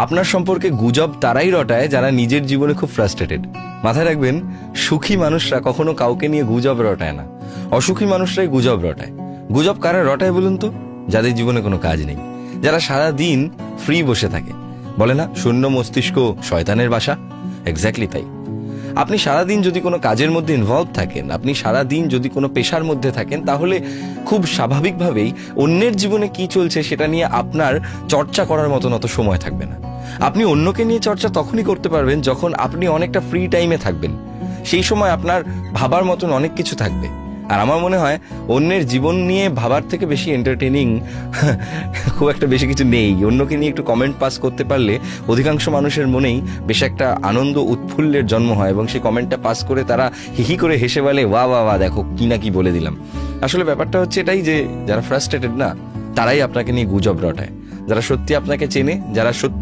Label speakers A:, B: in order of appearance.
A: আপনার সম্পর্কে গুজব তারাই রটায় যারা নিজের জীবনে খুব ফ্রাস্ট্রেটেড। মাথায় রাখবেন, সুখী মানুষরা কখনো কাউকে নিয়ে গুজব রটায় না, অসুখী মানুষরাই গুজব রটায়। গুজব কারা রটায় বলুন তো? যাদের জীবনে কোনো কাজ নেই, যারা সারা দিন ফ্রি বসে থাকে। বলে না, শূন্য মস্তিষ্ক শয়তানের বাসা। এক্স্যাক্টলি তাই। আপনি সারাদিন যদি কোনো কাজের মধ্যে ইনভলভ থাকেন, আপনি সারাদিন যদি কোনো পেশার মধ্যে থাকেন, তাহলে খুব স্বাভাবিকভাবেই অন্যের জীবনে কি চলছে সেটা নিয়ে আপনার চর্চা করার মতন অত সময় থাকবে না। আপনি অন্যকে নিয়ে চর্চা তখনই করতে পারবেন যখন আপনি অনেকটা ফ্রি টাইমে থাকবেন। সেই সময় আপনার ভাবার মতন অনেক কিছু থাকবে। আর আমার মনে হয় অন্যের জীবন নিয়ে ভাবার থেকে বেশি এন্টারটেনিং খুব একটা বেশি কিছু নেই। অন্যকে নিয়ে একটু কমেন্ট পাস করতে পারলে অধিকাংশ মানুষের মনেই বেশ একটা আনন্দ উৎফুল্লের জন্ম হয়, এবং সেই কমেন্টটা পাস করে তারা হিহি করে হেসে বলে, ওয়া ওয়া ওয়া, দেখো কি না কি বলে দিলাম। আসলে ব্যাপারটা হচ্ছে এটাই যে যারা ফ্রাস্ট্রেটেড না, তারাই আপনাকে নিয়ে গুজব রটায়। যারা সত্যি আপনাকে চেনে, যারা সত্যি